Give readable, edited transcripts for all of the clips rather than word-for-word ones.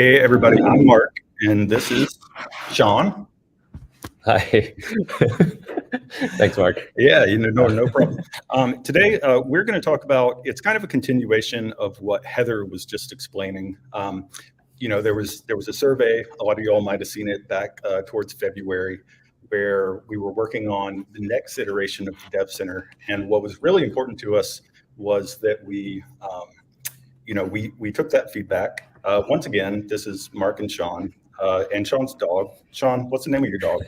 Hey everybody, I'm Mark, and this is Shawn. Hi. Thanks, Mark. Yeah, no problem. Today we're going to talk about, it's kind of a continuation of what Heather was just explaining. There was a survey, a lot of you all might have seen it back towards February, where we were working on the next iteration of the Dev Center. And what was really important to us was that we took that feedback. Once again, this is Mark and Shawn, and Shawn's dog. Shawn, what's the name of your dog?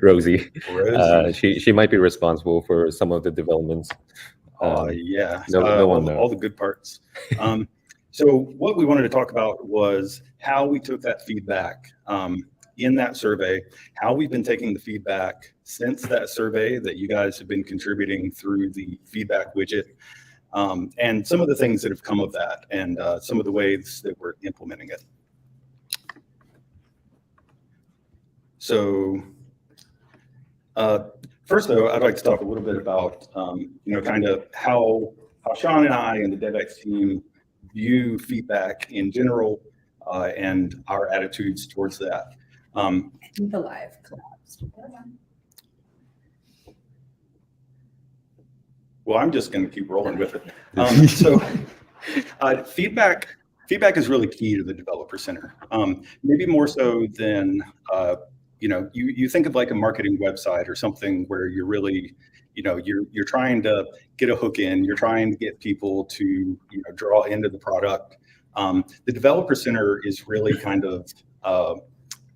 Rosie. Rosie. She might be responsible for some of the developments. Yeah, no one knows. All the good parts. So what we wanted to talk about was how we took that feedback in that survey, how we've been taking the feedback since that survey that you guys have been contributing through the feedback widget. And some of the things that have come of that, and some of the ways that we're implementing it. So first, though, I'd like to talk a little bit about, kind of how Shawn and I and the DevX team view feedback in general, and our attitudes towards that. The live collapsed. Well, I'm just going to keep rolling with it. So feedback is really key to the Developer Center. Maybe more so than, you think of like a marketing website or something where you're really, you're trying to get a hook in, you're trying to get people to, draw into the product. The Developer Center is really kind of,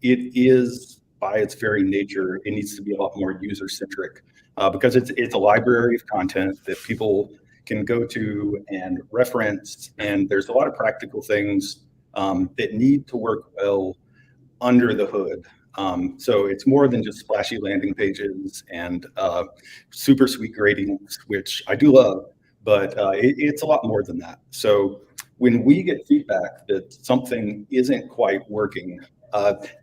it is by its very nature, it needs to be a lot more user-centric. Because it's a library of content that people can go to and reference, and there's a lot of practical things that need to work well under the hood. So it's more than just splashy landing pages and super sweet gradings, which I do love, but it's a lot more than that. So when we get feedback that something isn't quite working,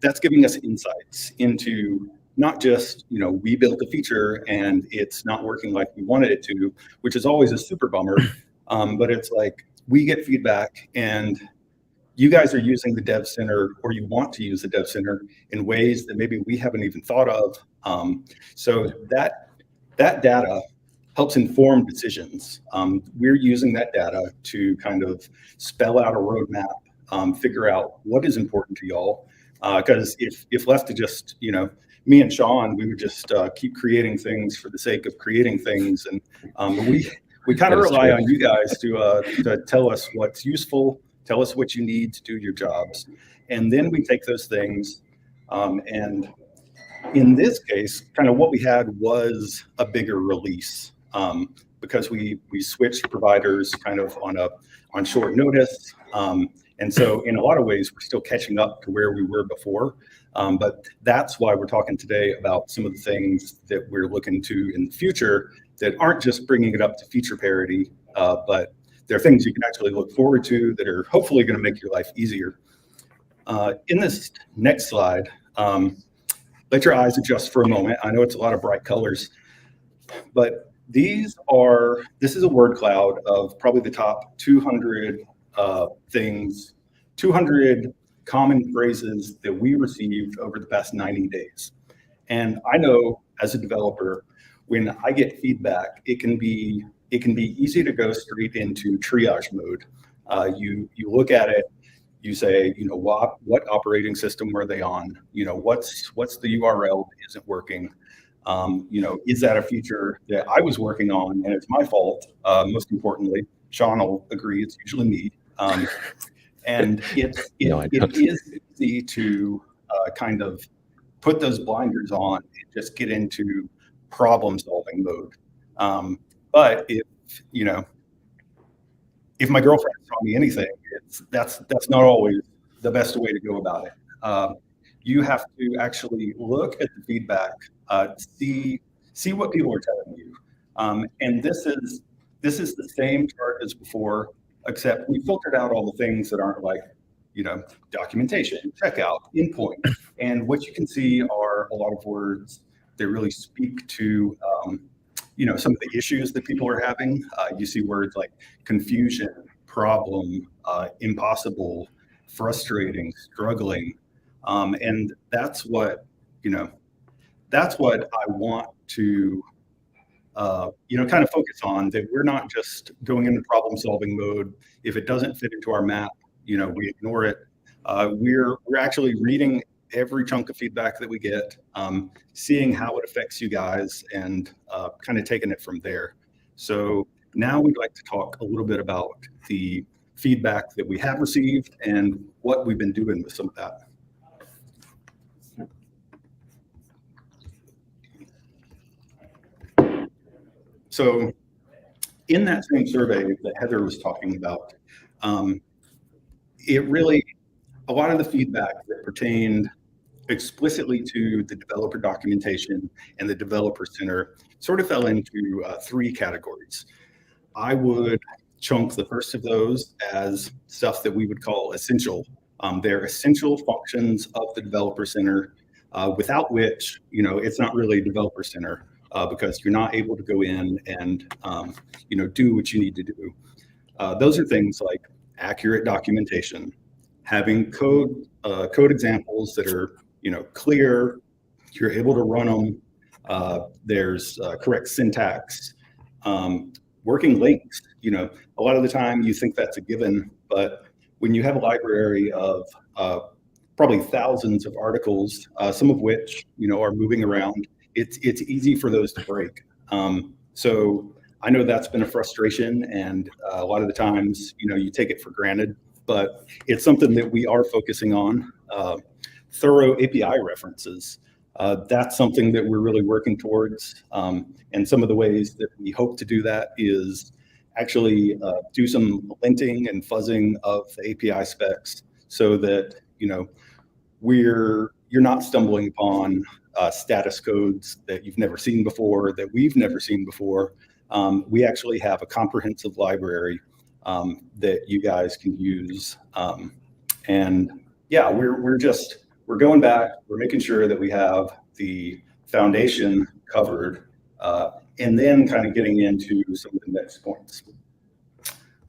that's giving us insights into not just, we built a feature and it's not working like we wanted it to, which is always a super bummer. But it's like, we get feedback and you guys are using the Dev Center, or you want to use the Dev Center in ways that maybe we haven't even thought of. So that data helps inform decisions. We're using that data to kind of spell out a roadmap, figure out what is important to y'all. Because if left to just, me and Shawn, we would just keep creating things for the sake of creating things, and we kind of rely on you guys to tell us what's useful, tell us what you need to do your jobs, and then we take those things. And in this case, kind of what we had was a bigger release, because we switched providers kind of on short notice. And so in a lot of ways, we're still catching up to where we were before. But that's why we're talking today about some of the things that we're looking to in the future that aren't just bringing it up to feature parity, but they're things you can actually look forward to that are hopefully going to make your life easier. In this next slide, let your eyes adjust for a moment. I know it's a lot of bright colors, but this is a word cloud of probably the top 200 things, 200 common phrases that we received over the past 90 days. And I know as a developer, when I get feedback, it can be easy to go straight into triage mode. You look at it, you say, what operating system were they on? What's the URL that isn't working? Is that a feature that I was working on and it's my fault? Most importantly, Shawn will agree, it's usually me. And it is easy to kind of put those blinders on and just get into problem solving mode. But if my girlfriend taught me anything, that's not always the best way to go about it. You have to actually look at the feedback, see what people are telling you. And this is the same chart as before, except we filtered out all the things that aren't like, documentation, checkout, endpoint. And what you can see are a lot of words that really speak to, some of the issues that people are having. You see words like confusion, problem, impossible, frustrating, struggling. And that's what, that's what I want to, kind of focus on, that we're not just going into problem solving mode. If it doesn't fit into our map, we ignore it. We're actually reading every chunk of feedback that we get, seeing how it affects you guys, and kind of taking it from there. So now we'd like to talk a little bit about the feedback that we have received and what we've been doing with some of that. So in that same survey that Heather was talking about, it really, a lot of the feedback that pertained explicitly to the developer documentation and the developer center sort of fell into three categories. I would chunk the first of those as stuff that we would call essential. They're essential functions of the developer center, without which, it's not really a developer center, because you're not able to go in and, do what you need to do. Those are things like accurate documentation, having code examples that are, clear, you're able to run them, there's correct syntax, working links. A lot of the time you think that's a given, but when you have a library of probably thousands of articles, some of which, are moving around, it's easy for those to break. So I know that's been a frustration, and a lot of the times, you take it for granted, but it's something that we are focusing on. Thorough API references. That's something that we're really working towards. And some of the ways that we hope to do that is actually do some linting and fuzzing of the API specs, so that, you're not stumbling upon status codes that you've never seen before, that we've never seen before. We actually have a comprehensive library that you guys can use. And yeah, we're going back, we're making sure that we have the foundation covered, and then kind of getting into some of the next points.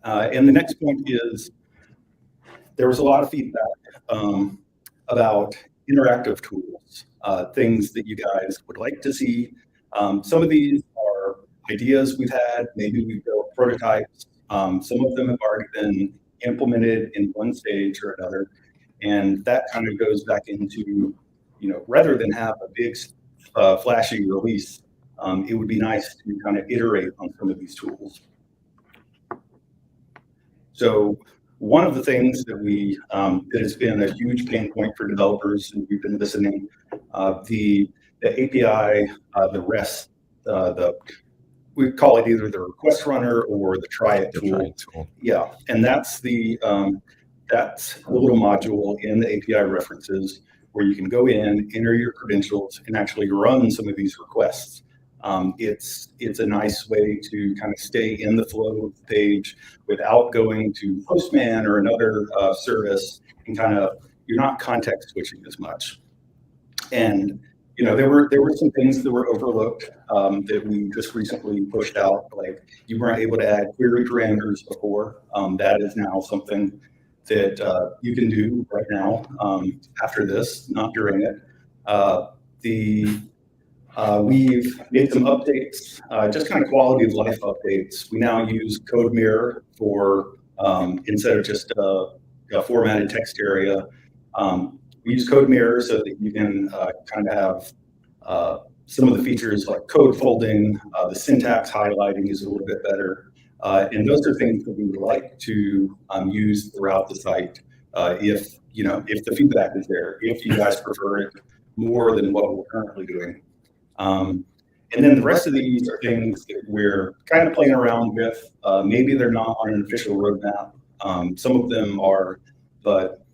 And the next point is, there was a lot of feedback about interactive tools, things that you guys would like to see. Some of these are ideas we've had, maybe we've built prototypes. Some of them have already been implemented in one stage or another. And that kind of goes back into, rather than have a big flashy release, it would be nice to kind of iterate on some of these tools. So one of the things that that has been a huge pain point for developers, and we've been listening, the API, the REST, we call it either the request runner or the try it tool. Yeah, and that's the little module in the API references where you can go in, enter your credentials, and actually run some of these requests. It's a nice way to kind of stay in the flow of the page without going to Postman or another service, and you're not context switching as much. And there were some things that were overlooked that we just recently pushed out, like you weren't able to add query parameters before. That is now something that you can do right now after this, not during it. We've made some updates, just kind of quality of life updates. We now use Code Mirror for, instead of just a formatted text area, we use Code Mirror so that you can kind of have some of the features like code folding, the syntax highlighting is a little bit better. And those are things that we would like to use throughout the site if the feedback is there, if you guys prefer it more than what we're currently doing. And then the rest of these are things that we're kind of playing around with. Maybe they're not on an official roadmap. Some of them are, but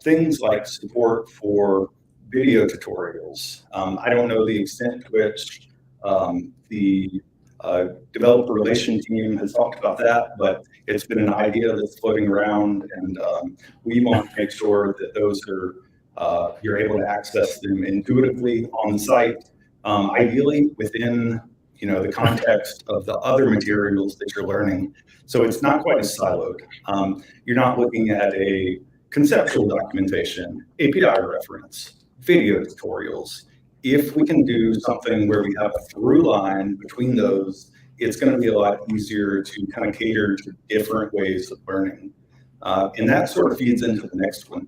things like support for video tutorials. I don't know the extent to which the developer relation team has talked about that, but it's been an idea that's floating around, and we want to make sure that those are, you're able to access them intuitively on the site, ideally within the context of the other materials that you're learning. So it's not quite as siloed. You're not looking at a conceptual documentation, API reference, video tutorials. If we can do something where we have a through line between those, it's going to be a lot easier to kind of cater to different ways of learning. And that sort of feeds into the next one.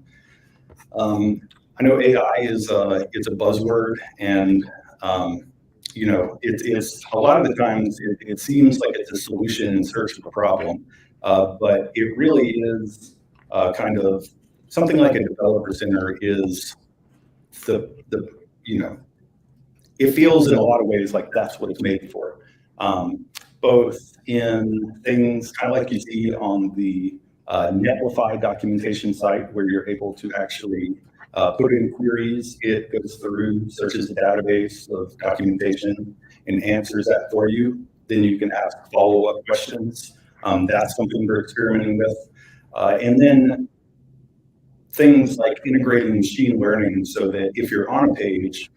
I know AI is it's a buzzword, and it's a lot of the times it seems like it's a solution in search of a problem, but it really is kind of something like a developer center is it feels in a lot of ways like that's what it's made for. Both in things kind of like you see on the Netlify documentation site, where you're able to actually put in queries. It goes through, searches the database of documentation and answers that for you. Then you can ask follow-up questions. That's something we're experimenting with. And then things like integrating machine learning so that if you're on a page,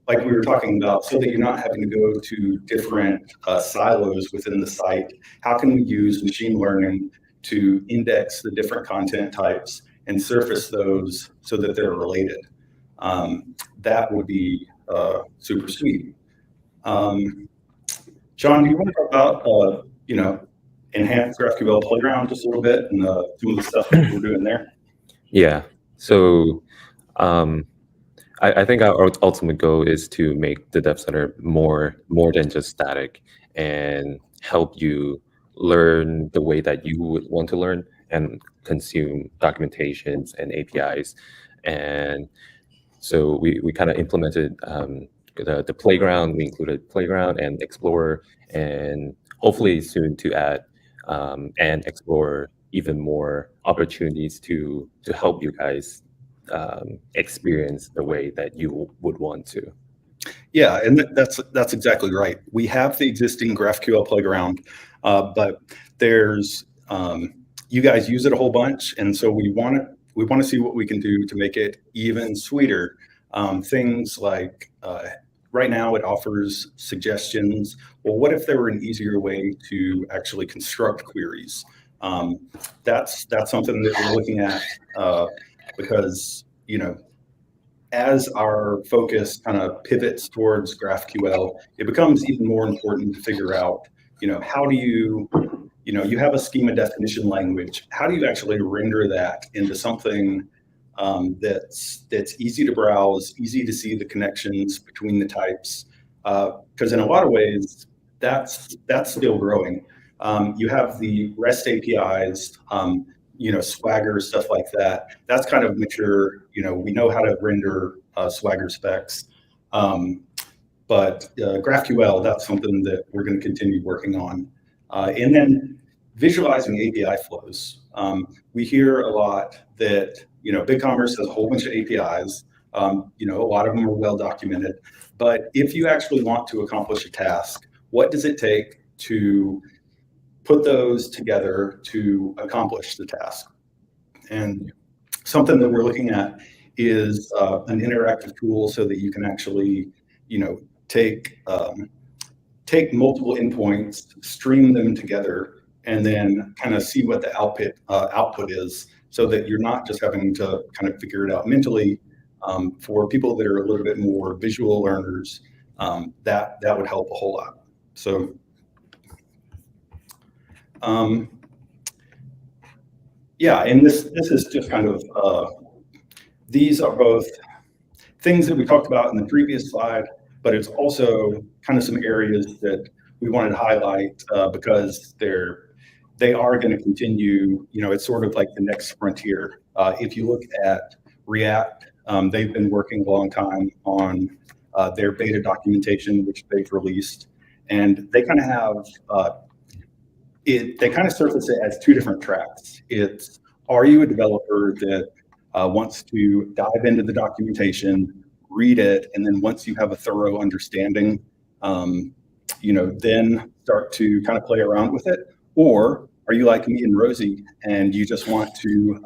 like we were talking about, so that you're not having to go to different silos within the site, how can we use machine learning to index the different content types and surface those so that they're related? That would be super sweet. Shawn, do you want to talk about, enhanced GraphQL Playground just a little bit and some of the stuff that we're doing there? Yeah. So I think our ultimate goal is to make the Dev Center more than just static and help you learn the way that you would want to learn and consume documentations and APIs. And so we kind of implemented the Playground. We included Playground and Explorer, and hopefully soon to add and explore even more opportunities to help you guys experience the way that you would want to. Yeah, and that's exactly right. We have the existing GraphQL Playground, but there's you guys use it a whole bunch, and so we want to see what we can do to make it even sweeter. Things like right now it offers suggestions. Well, what if there were an easier way to actually construct queries? That's something that we're looking at because as our focus kind of pivots towards GraphQL, it becomes even more important to figure out, how do you have a schema definition language. How do you actually render that into something that's easy to browse, easy to see the connections between the types? Because in a lot of ways, that's still growing. You have the REST APIs, Swagger, stuff like that. That's kind of mature. We know how to render Swagger specs. But GraphQL, that's something that we're going to continue working on. And then visualizing API flows. We hear a lot that, BigCommerce has a whole bunch of APIs. A lot of them are well documented. But if you actually want to accomplish a task, what does it take to put those together to accomplish the task? And something that we're looking at is an interactive tool so that you can actually, take multiple endpoints, stream them together, and then kind of see what the output is, so that you're not just having to kind of figure it out mentally. For people that are a little bit more visual learners, that would help a whole lot. So. Yeah, and this is just kind of, these are both things that we talked about in the previous slide, but it's also kind of some areas that we wanted to highlight because they are going to continue, it's sort of like the next frontier. If you look at React, they've been working a long time on their beta documentation, which they've released, and they kind of have, they kind of surface it as two different tracks. It's, are you a developer that wants to dive into the documentation, read it, and then once you have a thorough understanding, then start to kind of play around with it? Or are you like me and Rosie, and you just want to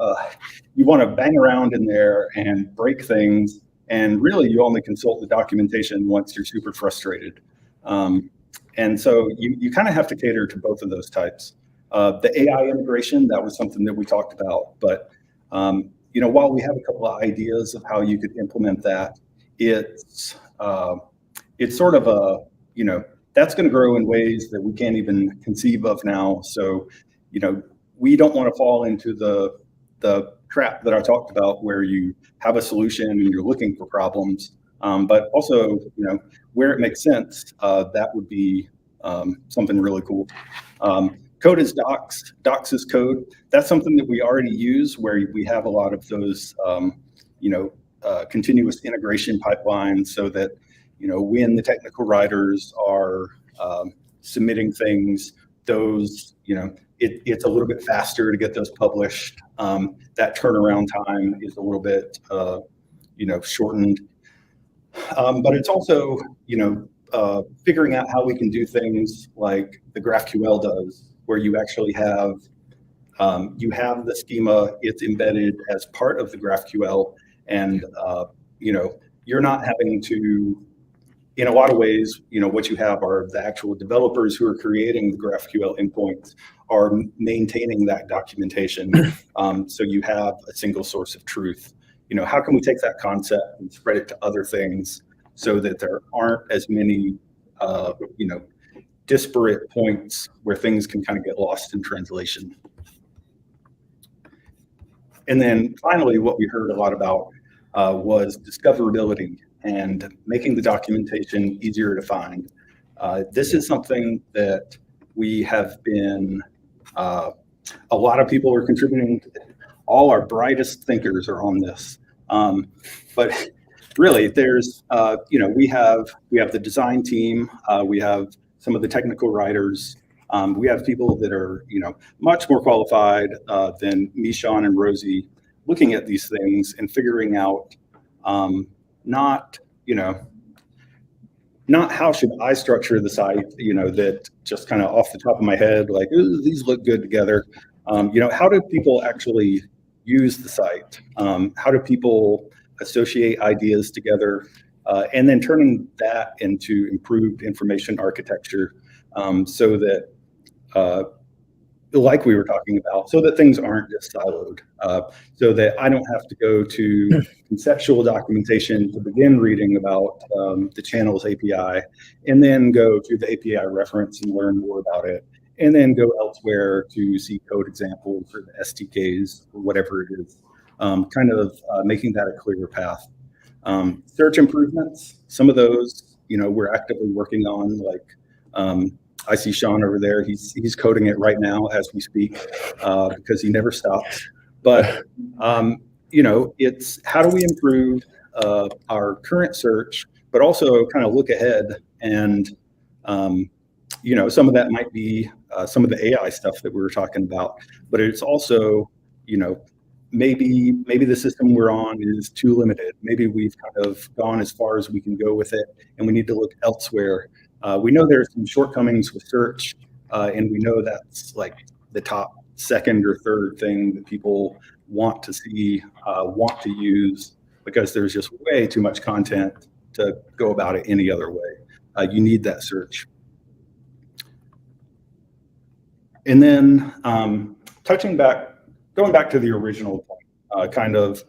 bang around in there and break things, and really you only consult the documentation once you're super frustrated? And so you kind of have to cater to both of those types. The AI integration, that was something that we talked about, but while we have a couple of ideas of how you could implement that, it's sort of that's going to grow in ways that we can't even conceive of now. So, we don't want to fall into the trap that I talked about, where you have a solution and you're looking for problems, but also, where it makes sense, that would be something really cool. Code is docs. Docs is code. That's something that we already use, where we have a lot of those, continuous integration pipelines, so that, when the technical writers are submitting things, those, it's a little bit faster to get those published. That turnaround time is a little bit, shortened. But it's also, figuring out how we can do things like the GraphQL does, where you actually have the schema, it's embedded as part of the GraphQL, and you're not having to, in a lot of ways, what you have are the actual developers who are creating the GraphQL endpoints are maintaining that documentation. So you have a single source of truth. How can we take that concept and spread it to other things, so that there aren't as many, disparate points where things can kind of get lost in translation. And then finally, what we heard a lot about was discoverability and making the documentation easier to find. This is something that we have been, a lot of people are contributing. All our brightest thinkers are on this. But really, there's, we have the design team, we have some of the technical writers. We have people that are, much more qualified than me, Shawn, and Rosie, looking at these things and figuring out not how should I structure the site, that just kind of off the top of my head, like, ooh, these look good together. How do people actually use the site? How do people associate ideas together? And then turning that into improved information architecture, so that, like we were talking about, so that things aren't just siloed, so that I don't have to go to conceptual documentation to begin reading about the channels API, and then go to the API reference and learn more about it, and then go elsewhere to see code examples or the SDKs or whatever it is, making that a clearer path. Search improvements, some of those, we're actively working on, like, I see Shawn over there. He's coding it right now as we speak, because he never stops. But it's how do we improve our current search, but also kind of look ahead. And some of that might be some of the AI stuff that we were talking about, but it's also, maybe the system we're on is too limited. Maybe we've kind of gone as far as we can go with it, and we need to look elsewhere. We know there's some shortcomings with search, and we know that's like the top second or third thing that people want to see, want to use, because there's just way too much content to go about it any other way. You need that search. And then going back to the original point, kind of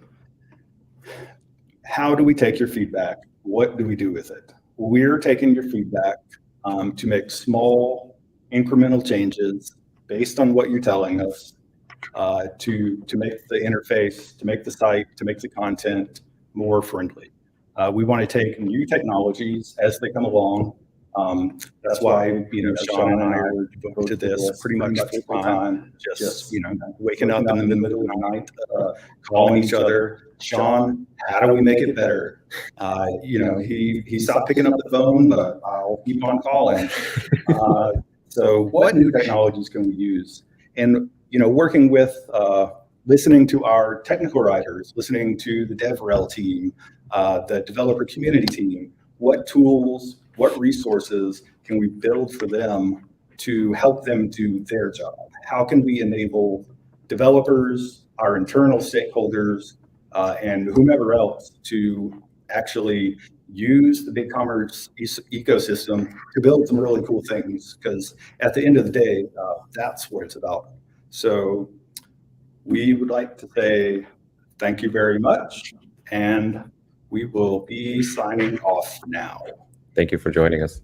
how do we take your feedback? What do we do with it? We're taking your feedback to make small incremental changes based on what you're telling us, to make the interface, to make the site, to make the content more friendly. We want to take new technologies as they come along. That's why, Shawn and I are devoted to this pretty much full time, just, waking up in the middle of the night, calling each other. Shawn, how do we make it better? He stopped picking up the phone, but I'll keep on calling. So what new technologies can we use? And, working with, listening to our technical writers, listening to the DevRel team, the developer community team, what tools, what resources can we build for them to help them do their job? How can we enable developers, our internal stakeholders, and whomever else to actually use the BigCommerce ecosystem to build some really cool things, because at the end of the day, that's what it's about. So we would like to say thank you very much, and we will be signing off now. Thank you for joining us.